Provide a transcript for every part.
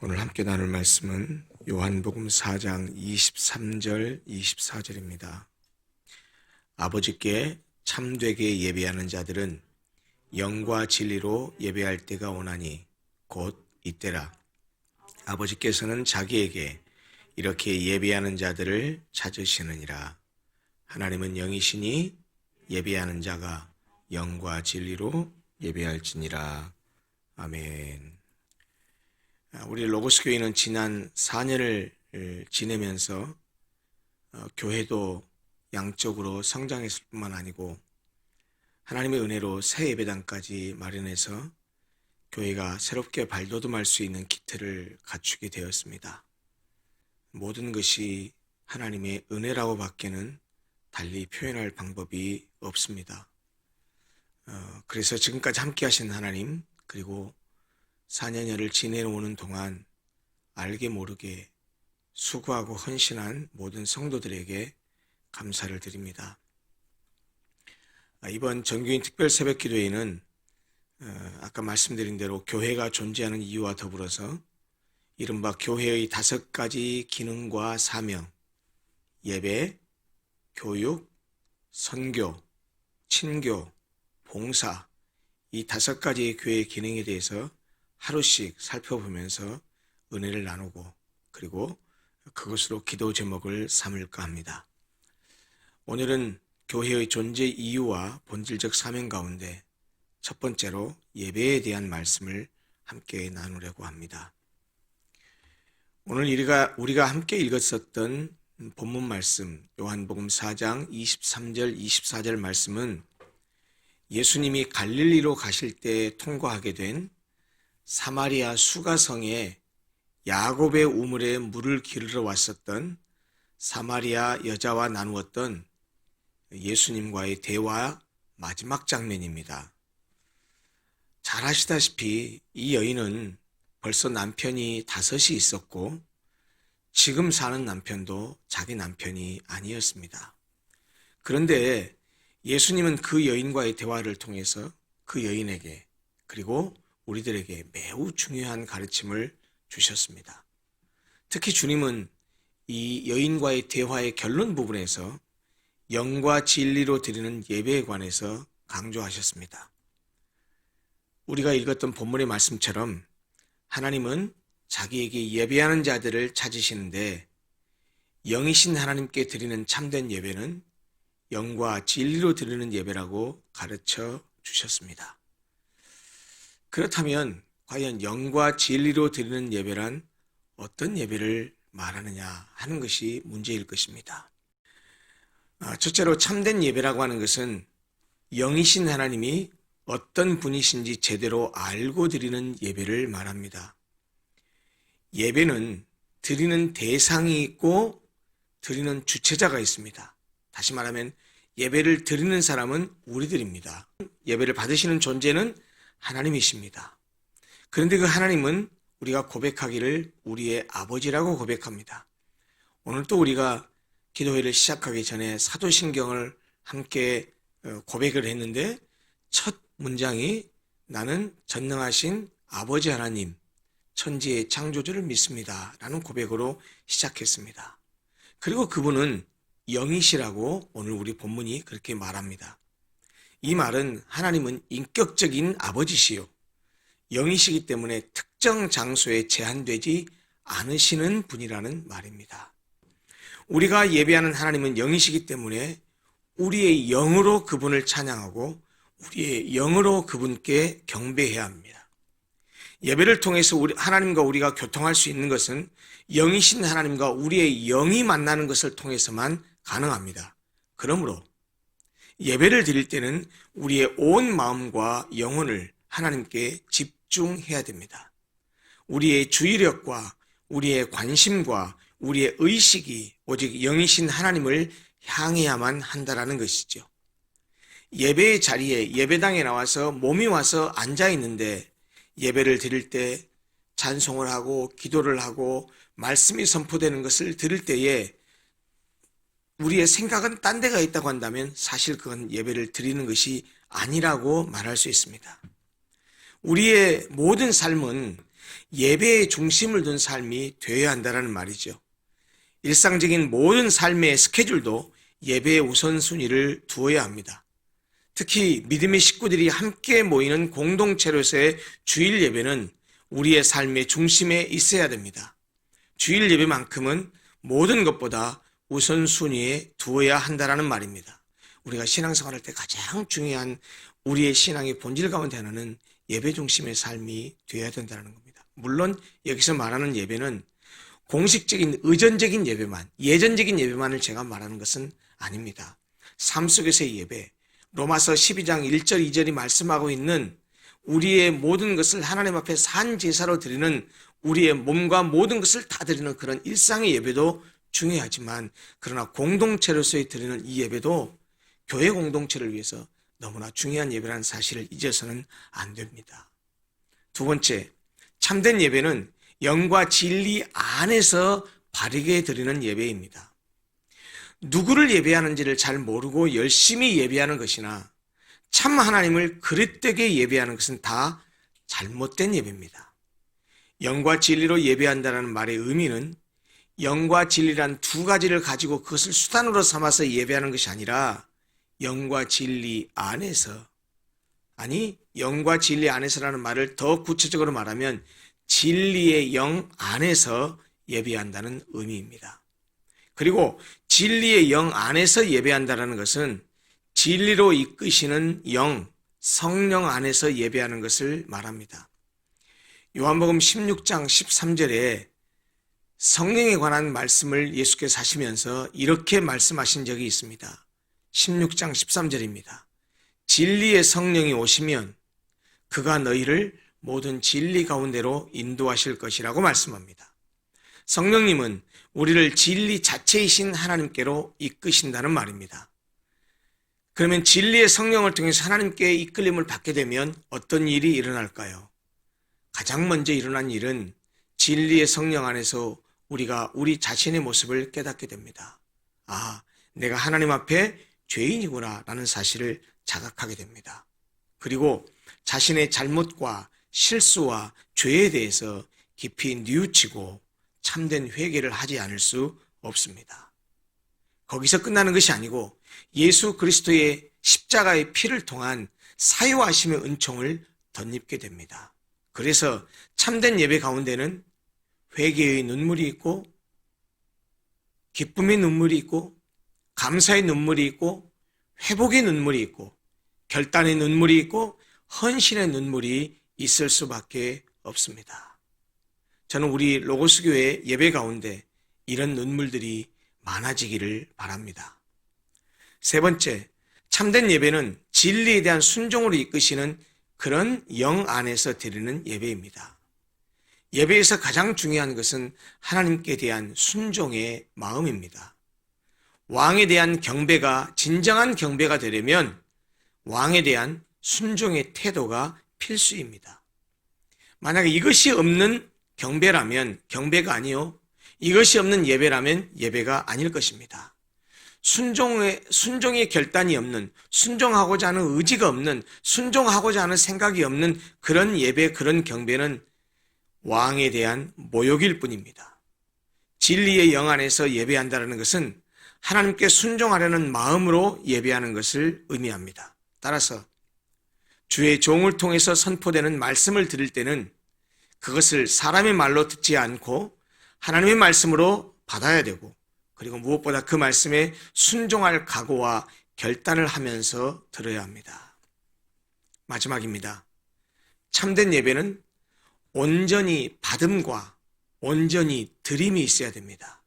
오늘 함께 나눌 말씀은 요한복음 4장 23절 24절입니다. 아버지께 참되게 예배하는 자들은 영과 진리로 예배할 때가 오나니 곧 이때라. 아버지께서는 자기에게 이렇게 예배하는 자들을 찾으시느니라. 하나님은 영이시니 예배하는 자가 영과 진리로 예배할지니라. 아멘. 우리 로고스 교회는 지난 4년을 지내면서 교회도 양적으로 성장했을 뿐만 아니고 하나님의 은혜로 새 예배당까지 마련해서 교회가 새롭게 발돋움할 수 있는 기틀을 갖추게 되었습니다. 모든 것이 하나님의 은혜라고 밖에는 달리 표현할 방법이 없습니다. 그래서 지금까지 함께 하신 하나님, 그리고 4년여를 지내오는 동안 알게 모르게 수고하고 헌신한 모든 성도들에게 감사를 드립니다. 이번 정규인 특별 새벽 기도회는 아까 말씀드린 대로 교회가 존재하는 이유와 더불어서 이른바 교회의 5가지 기능과 사명, 예배, 교육, 선교, 친교, 봉사, 이 5가지의 교회의 기능에 대해서 하루씩 살펴보면서 은혜를 나누고 그리고 그것으로 기도 제목을 삼을까 합니다. 오늘은 교회의 존재 이유와 본질적 사명 가운데 첫 번째로 예배에 대한 말씀을 함께 나누려고 합니다. 오늘 우리가 함께 읽었었던 본문 말씀 요한복음 4장 23절 24절 말씀은 예수님이 갈릴리로 가실 때 통과하게 된 사마리아 수가성에 야곱의 우물에 물을 기르러 왔었던 사마리아 여자와 나누었던 예수님과의 대화 마지막 장면입니다. 잘 아시다시피 이 여인은 벌써 남편이 5이 있었고 지금 사는 남편도 자기 남편이 아니었습니다. 그런데 예수님은 그 여인과의 대화를 통해서 그 여인에게 그리고 우리들에게 매우 중요한 가르침을 주셨습니다. 특히 주님은 이 여인과의 대화의 결론 부분에서 영과 진리로 드리는 예배에 관해서 강조하셨습니다. 우리가 읽었던 본문의 말씀처럼 하나님은 자기에게 예배하는 자들을 찾으시는데 영이신 하나님께 드리는 참된 예배는 영과 진리로 드리는 예배라고 가르쳐 주셨습니다. 그렇다면 과연 영과 진리로 드리는 예배란 어떤 예배를 말하느냐 하는 것이 문제일 것입니다. 첫째로 참된 예배라고 하는 것은 영이신 하나님이 어떤 분이신지 제대로 알고 드리는 예배를 말합니다. 예배는 드리는 대상이 있고 드리는 주체자가 있습니다. 다시 말하면 예배를 드리는 사람은 우리들입니다. 예배를 받으시는 존재는 하나님이십니다. 그런데 그 하나님은 우리가 고백하기를 우리의 아버지라고 고백합니다. 오늘 또 우리가 기도회를 시작하기 전에 사도신경을 함께 고백을 했는데 첫 문장이 나는 전능하신 아버지 하나님, 천지의 창조주를 믿습니다 라는 고백으로 시작했습니다. 그리고 그분은 영이시라고 오늘 우리 본문이 그렇게 말합니다. 이 말은 하나님은 인격적인 아버지시요 영이시기 때문에 특정 장소에 제한되지 않으시는 분이라는 말입니다. 우리가 예배하는 하나님은 영이시기 때문에 우리의 영으로 그분을 찬양하고 우리의 영으로 그분께 경배해야 합니다. 예배를 통해서 하나님과 우리가 교통할 수 있는 것은 영이신 하나님과 우리의 영이 만나는 것을 통해서만 가능합니다. 그러므로 예배를 드릴 때는 우리의 온 마음과 영혼을 하나님께 집중해야 됩니다. 우리의 주의력과 우리의 관심과 우리의 의식이 오직 영이신 하나님을 향해야만 한다라는 것이죠. 예배의 자리에 예배당에 나와서 몸이 와서 앉아 있는데 예배를 드릴 때 찬송을 하고 기도를 하고 말씀이 선포되는 것을 들을 때에 우리의 생각은 딴 데가 있다고 한다면 사실 그건 예배를 드리는 것이 아니라고 말할 수 있습니다. 우리의 모든 삶은 예배의 중심을 둔 삶이 되어야 한다는 말이죠. 일상적인 모든 삶의 스케줄도 예배의 우선순위를 두어야 합니다. 특히 믿음의 식구들이 함께 모이는 공동체로서의 주일 예배는 우리의 삶의 중심에 있어야 됩니다. 주일 예배만큼은 모든 것보다 우선순위에 두어야 한다는 말입니다. 우리가 신앙생활할 때 가장 중요한 우리의 신앙의 본질 가운데 하나는 예배 중심의 삶이 되어야 된다는 겁니다. 물론 여기서 말하는 예배는 공식적인 의전적인 예배만, 예전적인 예배만을 제가 말하는 것은 아닙니다. 삶 속에서의 예배, 로마서 12장 1절 2절이 말씀하고 있는 우리의 모든 것을 하나님 앞에 산 제사로 드리는 우리의 몸과 모든 것을 다 드리는 그런 일상의 예배도 중요하지만, 그러나 공동체로서의 드리는 이 예배도 교회 공동체를 위해서 너무나 중요한 예배라는 사실을 잊어서는 안 됩니다. 두 번째, 참된 예배는 영과 진리 안에서 바르게 드리는 예배입니다. 누구를 예배하는지를 잘 모르고 열심히 예배하는 것이나 참 하나님을 그릇되게 예배하는 것은 다 잘못된 예배입니다. 영과 진리로 예배한다는 말의 의미는 영과 진리란 두 가지를 가지고 그것을 수단으로 삼아서 예배하는 것이 아니라 영과 진리 안에서, 영과 진리 안에서라는 말을 더 구체적으로 말하면 진리의 영 안에서 예배한다는 의미입니다. 그리고 진리의 영 안에서 예배한다는 것은 진리로 이끄시는 영, 성령 안에서 예배하는 것을 말합니다. 요한복음 16장 13절에 성령에 관한 말씀을 예수께서 하시면서 이렇게 말씀하신 적이 있습니다. 16장 13절입니다. 진리의 성령이 오시면 그가 너희를 모든 진리 가운데로 인도하실 것이라고 말씀합니다. 성령님은 우리를 진리 자체이신 하나님께로 이끄신다는 말입니다. 그러면 진리의 성령을 통해서 하나님께 이끌림을 받게 되면 어떤 일이 일어날까요? 가장 먼저 일어난 일은 진리의 성령 안에서 우리가 우리 자신의 모습을 깨닫게 됩니다. 아, 내가 하나님 앞에 죄인이구나 라는 사실을 자각하게 됩니다. 그리고 자신의 잘못과 실수와 죄에 대해서 깊이 뉘우치고 참된 회개를 하지 않을 수 없습니다. 거기서 끝나는 것이 아니고 예수 그리스도의 십자가의 피를 통한 사유하심의 은총을 덧입게 됩니다. 그래서 참된 예배 가운데는 회개의 눈물이 있고, 기쁨의 눈물이 있고, 감사의 눈물이 있고, 회복의 눈물이 있고, 결단의 눈물이 있고, 헌신의 눈물이 있을 수밖에 없습니다. 저는 우리 로고스 교회 예배 가운데 이런 눈물들이 많아지기를 바랍니다. 세 번째, 참된 예배는 진리에 대한 순종으로 이끄시는 그런 영 안에서 드리는 예배입니다. 예배에서 가장 중요한 것은 하나님께 대한 순종의 마음입니다. 왕에 대한 경배가 진정한 경배가 되려면 왕에 대한 순종의 태도가 필수입니다. 만약에 이것이 없는 경배라면 경배가 아니요, 이것이 없는 예배라면 예배가 아닐 것입니다. 순종의 결단이 없는, 순종하고자 하는 의지가 없는, 순종하고자 하는 생각이 없는 그런 예배, 그런 경배는 왕에 대한 모욕일 뿐입니다. 진리의 영 안에서 예배한다는 것은 하나님께 순종하려는 마음으로 예배하는 것을 의미합니다. 따라서 주의 종을 통해서 선포되는 말씀을 들을 때는 그것을 사람의 말로 듣지 않고 하나님의 말씀으로 받아야 되고, 그리고 무엇보다 그 말씀에 순종할 각오와 결단을 하면서 들어야 합니다. 마지막입니다. 참된 예배는 온전히 받음과 온전히 드림이 있어야 됩니다.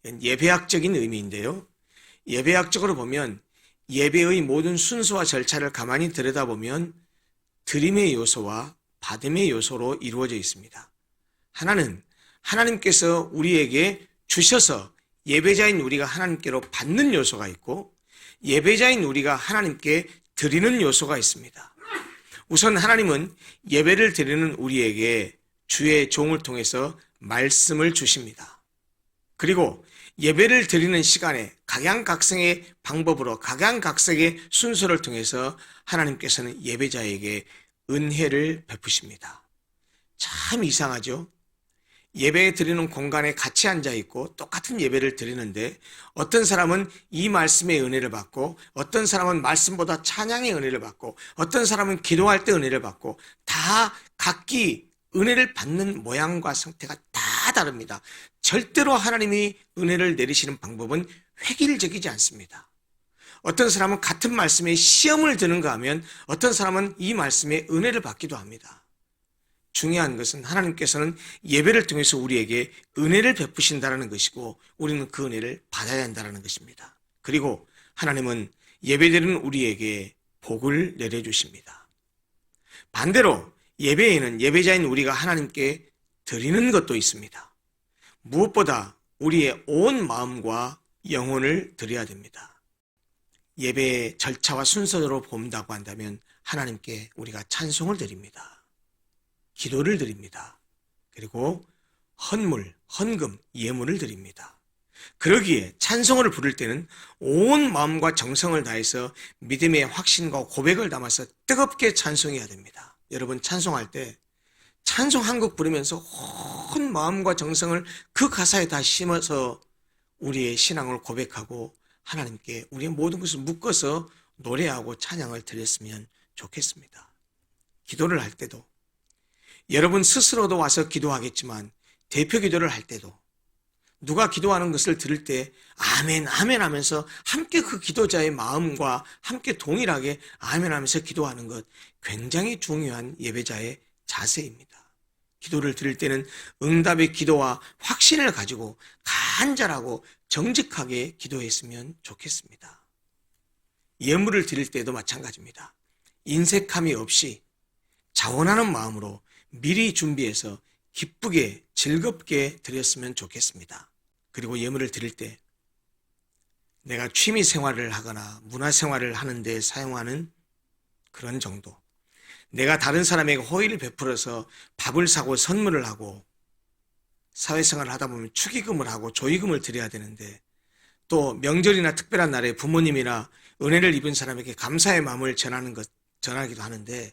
예배학적인 의미인데요. 예배학적으로 보면 예배의 모든 순서와 절차를 가만히 들여다보면 드림의 요소와 받음의 요소로 이루어져 있습니다. 하나는 하나님께서 우리에게 주셔서 예배자인 우리가 하나님께로 받는 요소가 있고, 예배자인 우리가 하나님께 드리는 요소가 있습니다. 우선 하나님은 예배를 드리는 우리에게 주의 종을 통해서 말씀을 주십니다. 그리고 예배를 드리는 시간에 각양각색의 방법으로 각양각색의 순서를 통해서 하나님께서는 예배자에게 은혜를 베푸십니다. 참 이상하죠? 예배 드리는 공간에 같이 앉아 있고 똑같은 예배를 드리는데 어떤 사람은 이 말씀의 은혜를 받고 어떤 사람은 말씀보다 찬양의 은혜를 받고 어떤 사람은 기도할 때 은혜를 받고 다 각기 은혜를 받는 모양과 상태가 다 다릅니다. 절대로 하나님이 은혜를 내리시는 방법은 획일적이지 않습니다. 어떤 사람은 같은 말씀에 시험을 드는가 하면 어떤 사람은 이 말씀에 은혜를 받기도 합니다. 중요한 것은 하나님께서는 예배를 통해서 우리에게 은혜를 베푸신다는 것이고 우리는 그 은혜를 받아야 한다는 것입니다. 그리고 하나님은 예배드리는 우리에게 복을 내려주십니다. 반대로 예배에는 예배자인 우리가 하나님께 드리는 것도 있습니다. 무엇보다 우리의 온 마음과 영혼을 드려야 됩니다. 예배의 절차와 순서대로 본다고 한다면 하나님께 우리가 찬송을 드립니다. 기도를 드립니다. 그리고 헌물, 헌금, 예물을 드립니다. 그러기에 찬송을 부를 때는 온 마음과 정성을 다해서 믿음의 확신과 고백을 담아서 뜨겁게 찬송해야 됩니다. 여러분 찬송할 때 찬송 한 곡 부르면서 온 마음과 정성을 그 가사에 다 심어서 우리의 신앙을 고백하고 하나님께 우리의 모든 것을 묶어서 노래하고 찬양을 드렸으면 좋겠습니다. 기도를 할 때도 여러분 스스로도 와서 기도하겠지만 대표 기도를 할 때도 누가 기도하는 것을 들을 때 아멘 아멘 하면서 함께 그 기도자의 마음과 함께 동일하게 아멘 하면서 기도하는 것 굉장히 중요한 예배자의 자세입니다. 기도를 드릴 때는 응답의 기도와 확신을 가지고 간절하고 정직하게 기도했으면 좋겠습니다. 예물을 드릴 때도 마찬가지입니다. 인색함이 없이 자원하는 마음으로 미리 준비해서 기쁘게 즐겁게 드렸으면 좋겠습니다. 그리고 예물을 드릴 때 내가 취미 생활을 하거나 문화 생활을 하는데 사용하는 그런 정도, 내가 다른 사람에게 호의를 베풀어서 밥을 사고 선물을 하고 사회생활을 하다 보면 축의금을 하고 조의금을 드려야 되는데 또 명절이나 특별한 날에 부모님이나 은혜를 입은 사람에게 감사의 마음을 전하기도 하는데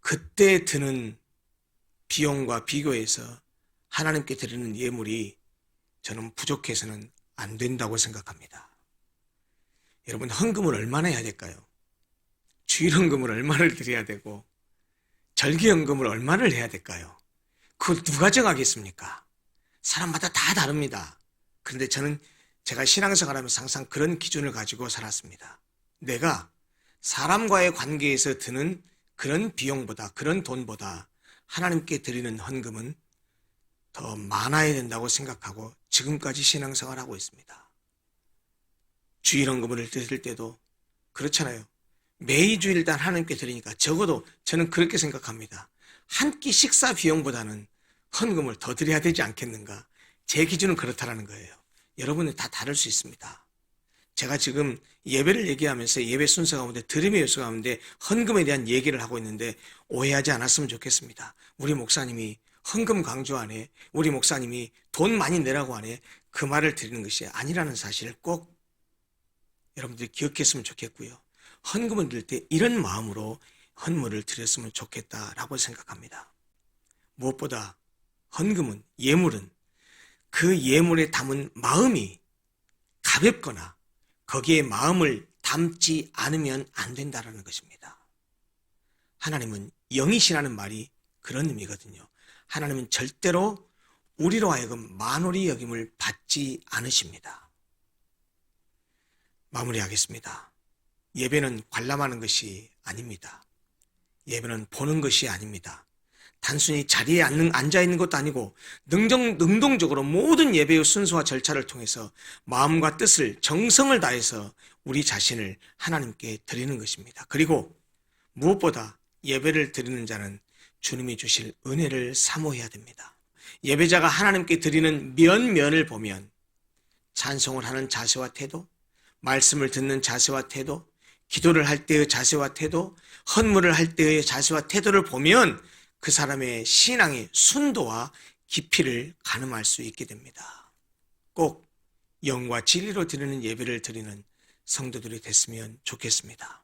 그때 드는 비용과 비교해서 하나님께 드리는 예물이 저는 부족해서는 안 된다고 생각합니다. 여러분 헌금을 얼마나 해야 될까요? 주일헌금을 얼마를 드려야 되고 절기헌금을 얼마를 해야 될까요? 그걸 누가 정하겠습니까? 사람마다 다 다릅니다. 그런데 저는 제가 신앙생활하면서 항상 그런 기준을 가지고 살았습니다. 내가 사람과의 관계에서 드는 그런 비용보다 그런 돈보다 하나님께 드리는 헌금은 더 많아야 된다고 생각하고 지금까지 신앙생활하고 있습니다. 주일 헌금을 드릴 때도 그렇잖아요. 매주일단 하나님께 드리니까 적어도 저는 그렇게 생각합니다. 한 끼 식사 비용보다는 헌금을 더 드려야 되지 않겠는가. 제 기준은 그렇다는 거예요. 여러분은 다 다를 수 있습니다. 제가 지금 예배를 얘기하면서 예배 순서 가운데 드림의 요소 가운데 헌금에 대한 얘기를 하고 있는데 오해하지 않았으면 좋겠습니다. 우리 목사님이 헌금 강조 안에 우리 목사님이 돈 많이 내라고 하네 그 말을 드리는 것이 아니라는 사실을 꼭 여러분들이 기억했으면 좋겠고요. 헌금을 드릴 때 이런 마음으로 헌물을 드렸으면 좋겠다라고 생각합니다. 무엇보다 헌금은 예물은 그 예물에 담은 마음이 가볍거나 거기에 마음을 담지 않으면 안 된다는 것입니다. 하나님은 영이시라는 말이 그런 의미거든요. 하나님은 절대로 우리로 하여금 만홀히 여김을 받지 않으십니다. 마무리하겠습니다. 예배는 관람하는 것이 아닙니다. 예배는 보는 것이 아닙니다. 단순히 자리에 앉아있는 것도 아니고 능동적으로 모든 예배의 순서와 절차를 통해서 마음과 뜻을 정성을 다해서 우리 자신을 하나님께 드리는 것입니다. 그리고 무엇보다 예배를 드리는 자는 주님이 주실 은혜를 사모해야 됩니다. 예배자가 하나님께 드리는 면면을 보면 찬송을 하는 자세와 태도, 말씀을 듣는 자세와 태도, 기도를 할 때의 자세와 태도, 헌물을 할 때의 자세와 태도를 보면 그 사람의 신앙의 순도와 깊이를 가늠할 수 있게 됩니다. 꼭 영과 진리로 드리는 예배를 드리는 성도들이 됐으면 좋겠습니다.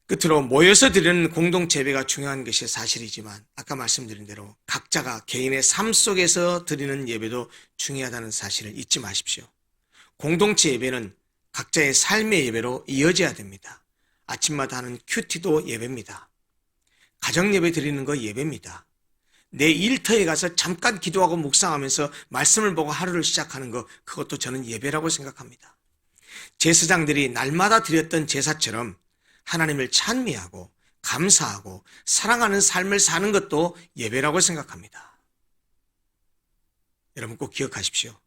끝으로 모여서 드리는 공동체 예배가 중요한 것이 사실이지만 아까 말씀드린 대로 각자가 개인의 삶 속에서 드리는 예배도 중요하다는 사실을 잊지 마십시오. 공동체 예배는 각자의 삶의 예배로 이어져야 됩니다. 아침마다 하는 큐티도 예배입니다. 가정 예배 드리는 거 예배입니다. 내 일터에 가서 잠깐 기도하고 묵상하면서 말씀을 보고 하루를 시작하는 거, 그것도 저는 예배라고 생각합니다. 제사장들이 날마다 드렸던 제사처럼 하나님을 찬미하고 감사하고 사랑하는 삶을 사는 것도 예배라고 생각합니다. 여러분 꼭 기억하십시오.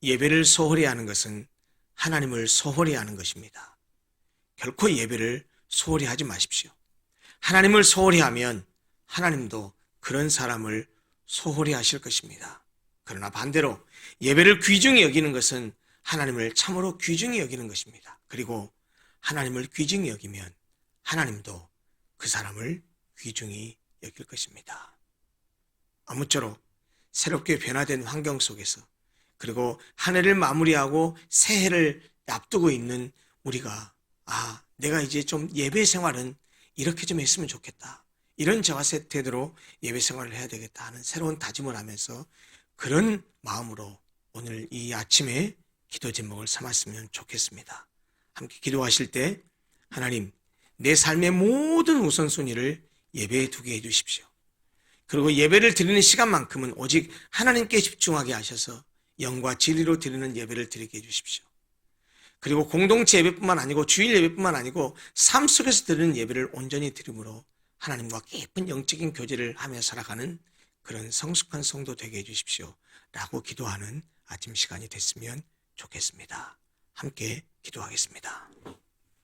예배를 소홀히 하는 것은 하나님을 소홀히 하는 것입니다. 결코 예배를 소홀히 하지 마십시오. 하나님을 소홀히 하면 하나님도 그런 사람을 소홀히 하실 것입니다. 그러나 반대로 예배를 귀중히 여기는 것은 하나님을 참으로 귀중히 여기는 것입니다. 그리고 하나님을 귀중히 여기면 하나님도 그 사람을 귀중히 여길 것입니다. 아무쪼록 새롭게 변화된 환경 속에서 그리고 한 해를 마무리하고 새해를 앞두고 있는 우리가 내가 이제 좀 예배 생활은 이렇게 좀 했으면 좋겠다. 이런 자세 태도로 예배 생활을 해야 되겠다 하는 새로운 다짐을 하면서 그런 마음으로 오늘 이 아침에 기도 제목을 삼았으면 좋겠습니다. 함께 기도하실 때 하나님, 내 삶의 모든 우선순위를 예배에 두게 해주십시오. 그리고 예배를 드리는 시간만큼은 오직 하나님께 집중하게 하셔서 영과 진리로 드리는 예배를 드리게 해주십시오. 그리고 공동체 예배뿐만 아니고 주일 예배뿐만 아니고 삶 속에서 드리는 예배를 온전히 드림으로 하나님과 깊은 영적인 교제를 하며 살아가는 그런 성숙한 성도 되게 해주십시오. 라고 기도하는 아침 시간이 됐으면 좋겠습니다. 함께 기도하겠습니다.